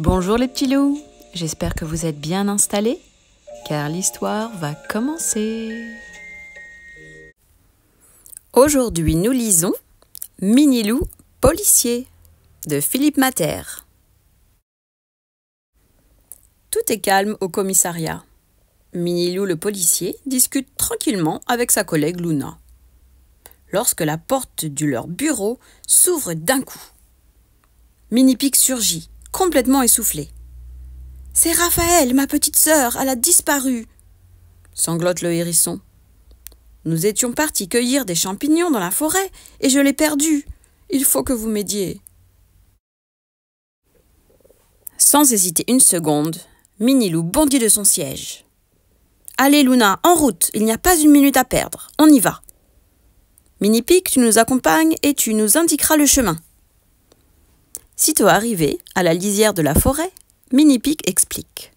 Bonjour les petits loups, j'espère que vous êtes bien installés, car l'histoire va commencer. Aujourd'hui, nous lisons Mini-loup policier de Philippe Mater. Tout est calme au commissariat. Mini-loup le policier discute tranquillement avec sa collègue Luna. Lorsque la porte de leur bureau s'ouvre d'un coup, Mini-Pic surgit, complètement essoufflé. « C'est Raphaël, ma petite sœur, elle a disparu !» sanglote le hérisson. « Nous étions partis cueillir des champignons dans la forêt et je l'ai perdue. Il faut que vous m'aidiez. » Sans hésiter une seconde, Mini-loup bondit de son siège. « Allez Luna, en route, il n'y a pas une minute à perdre, on y va. Mini-Pic, tu nous accompagnes et tu nous indiqueras le chemin. » Sitôt arrivé à la lisière de la forêt, Mini-Pic explique.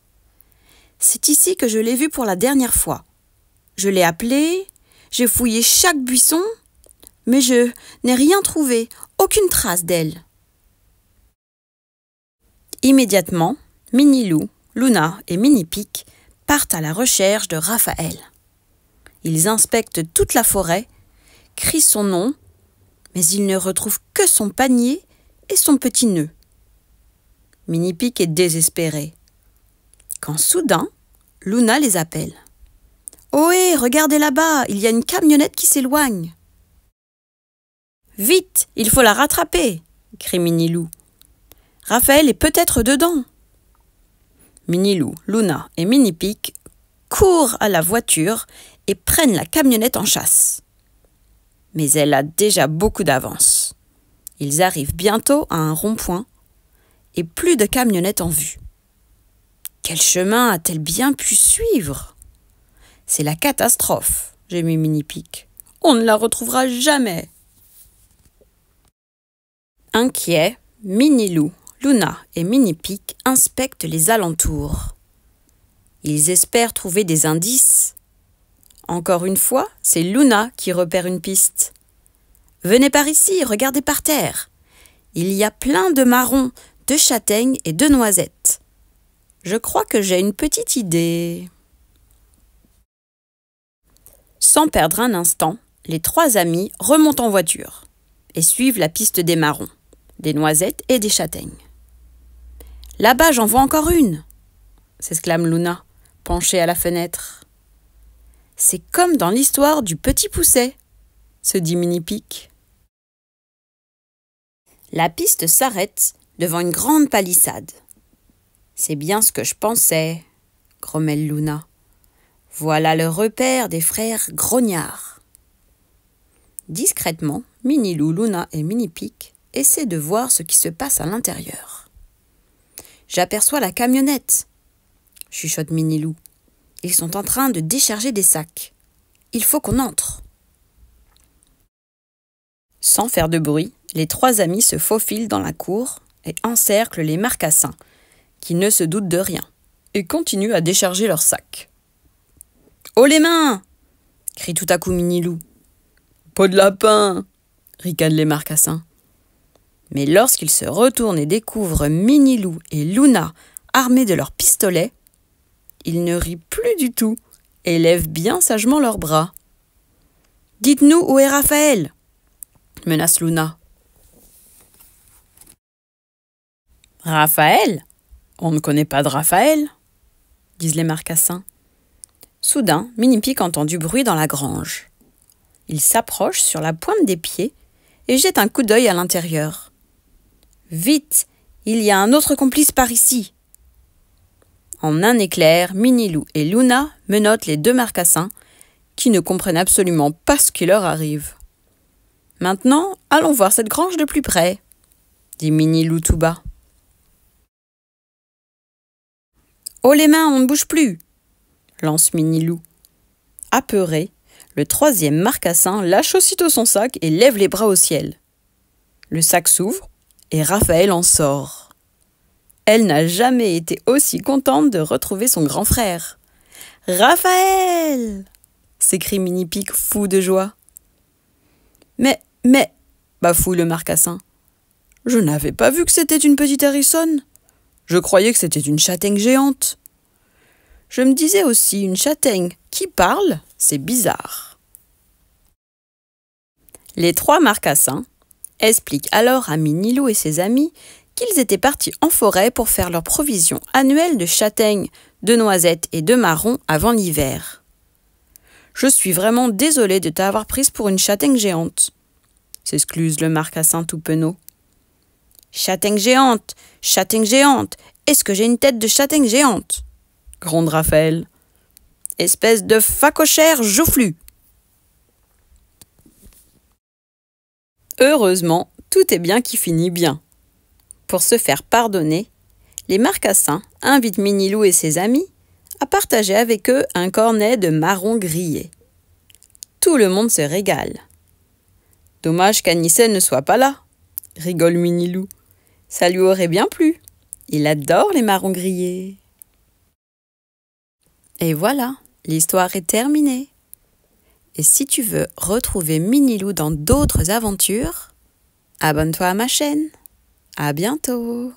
« C'est ici que je l'ai vue pour la dernière fois. Je l'ai appelée, j'ai fouillé chaque buisson, mais je n'ai rien trouvé, aucune trace d'elle. » Immédiatement, Mini-loup, Luna et Mini-Pic partent à la recherche de Raphaël. Ils inspectent toute la forêt, crient son nom, mais ils ne retrouvent que son panier et son petit nœud. Mini-Pic est désespéré. Quand soudain, Luna les appelle. « Ohé, regardez là-bas, il y a une camionnette qui s'éloigne. »« Vite, il faut la rattraper !» crie Mini-loup. « Raphaël est peut-être dedans. » Mini-loup, Luna et Mini-Pic courent à la voiture et prennent la camionnette en chasse. Mais elle a déjà beaucoup d'avance. Ils arrivent bientôt à un rond-point et plus de camionnette en vue. Quel chemin a-t-elle bien pu suivre? C'est la catastrophe, gémit Mini-Pic. On ne la retrouvera jamais. Inquiets, Mini-loup, Luna et Mini-Pic inspectent les alentours. Ils espèrent trouver des indices. Encore une fois, c'est Luna qui repère une piste. « Venez par ici, regardez par terre. Il y a plein de marrons, de châtaignes et de noisettes. Je crois que j'ai une petite idée. » Sans perdre un instant, les trois amis remontent en voiture et suivent la piste des marrons, des noisettes et des châtaignes. « Là-bas, j'en vois encore une !» s'exclame Luna, penchée à la fenêtre. « C'est comme dans l'histoire du petit pousset !» se dit Mini-Pic. La piste s'arrête devant une grande palissade. « C'est bien ce que je pensais », grommelle Luna. « Voilà le repère des frères grognards. » Discrètement, Mini-loup, Luna et Mini-Pic essaient de voir ce qui se passe à l'intérieur. « J'aperçois la camionnette », chuchote Mini-loup. « Ils sont en train de décharger des sacs. Il faut qu'on entre. » Sans faire de bruit, les trois amis se faufilent dans la cour et encerclent les marcassins, qui ne se doutent de rien, et continuent à décharger leurs sacs. « Haut les mains !» crie tout à coup Mini-loup. « Pas de lapin !» ricanent les marcassins. Mais lorsqu'ils se retournent et découvrent Mini-loup et Luna armés de leurs pistolets, ils ne rient plus du tout et lèvent bien sagement leurs bras. « Dites-nous où est Raphaël !» menace Luna. « Raphaël? On ne connaît pas de Raphaël !» disent les marcassins. Soudain, Mini-Pic entend du bruit dans la grange. Il s'approche sur la pointe des pieds et jette un coup d'œil à l'intérieur. « Vite, il y a un autre complice par ici !» En un éclair, Mini-loup et Luna menottent les deux marcassins qui ne comprennent absolument pas ce qui leur arrive. « Maintenant, allons voir cette grange de plus près !» dit Mini-loup tout bas. « Haut les mains, on ne bouge plus !» lance Mini-loup. Apeuré, le troisième marcassin lâche aussitôt son sac et lève les bras au ciel. Le sac s'ouvre et Raphaël en sort. Elle n'a jamais été aussi contente de retrouver son grand frère. « Raphaël !» s'écrie Mini-Pic fou de joie. « Mais, bafouille le marcassin. Je n'avais pas vu que c'était une petite hérissonne. Je croyais que c'était une châtaigne géante. Je me disais aussi, une châtaigne qui parle, c'est bizarre. Les 3 marcassins expliquent alors à Minilou et ses amis qu'ils étaient partis en forêt pour faire leur provision annuelle de châtaignes, de noisettes et de marrons avant l'hiver. « Je suis vraiment désolé de t'avoir prise pour une châtaigne géante », s'excuse le marcassin tout penaud. « Châtaigne géante, est-ce que j'ai une tête de châtaigne géante ?» gronde Raphaël. « Espèce de facochère joufflu !» Heureusement, tout est bien qui finit bien. Pour se faire pardonner, les marcassins invitent Minilou et ses amis à partager avec eux un cornet de marrons grillés. Tout le monde se régale. Dommage qu'Anicet ne soit pas là, rigole Minilou. Ça lui aurait bien plu. Il adore les marrons grillés. Et voilà, l'histoire est terminée. Et si tu veux retrouver Minilou dans d'autres aventures, abonne-toi à ma chaîne. À bientôt!